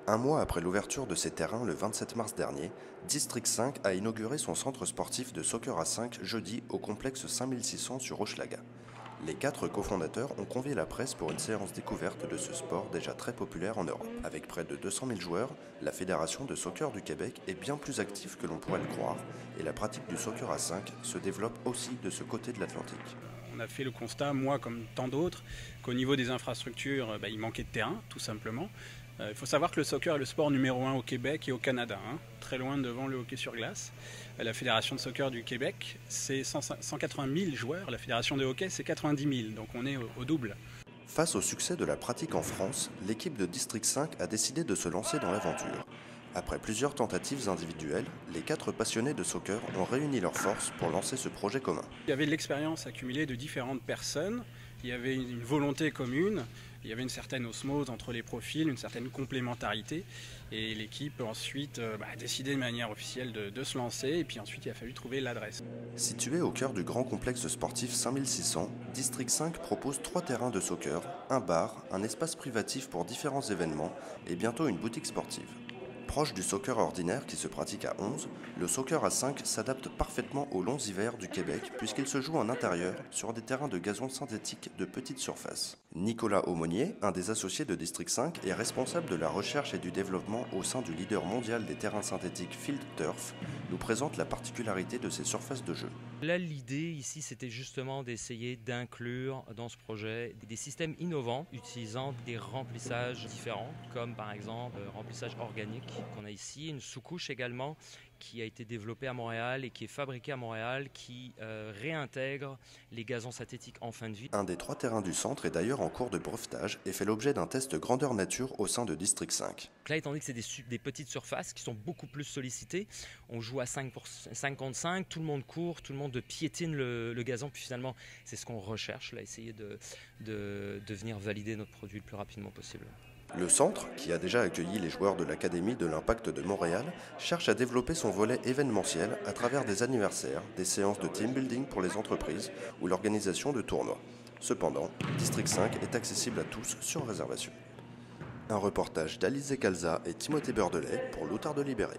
Un mois après l'ouverture de ses terrains le 27 mars dernier, District 5 a inauguré son centre sportif de soccer à 5 jeudi au complexe 5600 sur Hochelaga. Les 4 cofondateurs ont convié la presse pour une séance découverte de ce sport déjà très populaire en Europe. Avec près de 200 000 joueurs, la Fédération de soccer du Québec est bien plus active que l'on pourrait le croire et la pratique du soccer à 5 se développe aussi de ce côté de l'Atlantique. On a fait le constat, moi comme tant d'autres, qu'au niveau des infrastructures, il manquait de terrain, tout simplement. Il faut savoir que le soccer est le sport numéro 1 au Québec et au Canada, très loin devant le hockey sur glace. La Fédération de soccer du Québec, c'est 180 000 joueurs, la Fédération de hockey, c'est 90 000, donc on est au double. Face au succès de la pratique en France, l'équipe de District 5 a décidé de se lancer dans l'aventure. Après plusieurs tentatives individuelles, les 4 passionnés de soccer ont réuni leurs forces pour lancer ce projet commun. Il y avait de l'expérience accumulée de différentes personnes, il y avait une volonté commune, il y avait une certaine osmose entre les profils, une certaine complémentarité, et l'équipe ensuite a décidé de manière officielle de se lancer, et puis ensuite il a fallu trouver l'adresse. Situé au cœur du grand complexe sportif 5600, District 5 propose 3 terrains de soccer, un bar, un espace privatif pour différents événements et bientôt une boutique sportive. Proche du soccer ordinaire qui se pratique à 11, le soccer à 5 s'adapte parfaitement aux longs hivers du Québec puisqu'il se joue en intérieur sur des terrains de gazon synthétique de petite surface. Nicolas Aumonier, un des associés de District 5, est responsable de la recherche et du développement au sein du leader mondial des terrains synthétiques Field Turf, nous présente la particularité de ces surfaces de jeu. Là, l'idée ici, c'était justement d'essayer d'inclure dans ce projet des systèmes innovants utilisant des remplissages différents, comme par exemple remplissage organique qu'on a ici, une sous-couche également qui a été développée à Montréal et qui est fabriquée à Montréal, qui réintègre les gazons synthétiques en fin de vie. Un des 3 terrains du centre est d'ailleurs en cours de brevetage et fait l'objet d'un test grandeur nature au sein de District 5. Donc là, étant donné que c'est des petites surfaces qui sont beaucoup plus sollicitées, on joue à 5 contre 5, tout le monde court, tout le monde piétine le gazon, puis finalement, c'est ce qu'on recherche, là, essayer de venir valider notre produit le plus rapidement possible. Le centre, qui a déjà accueilli les joueurs de l'Académie de l'Impact de Montréal, cherche à développer son volet événementiel à travers des anniversaires, des séances de team building pour les entreprises ou l'organisation de tournois. Cependant, District 5 est accessible à tous sur réservation. Un reportage d'Alizé Calza et Timothée Beurdelet pour l'Outarde Libéré.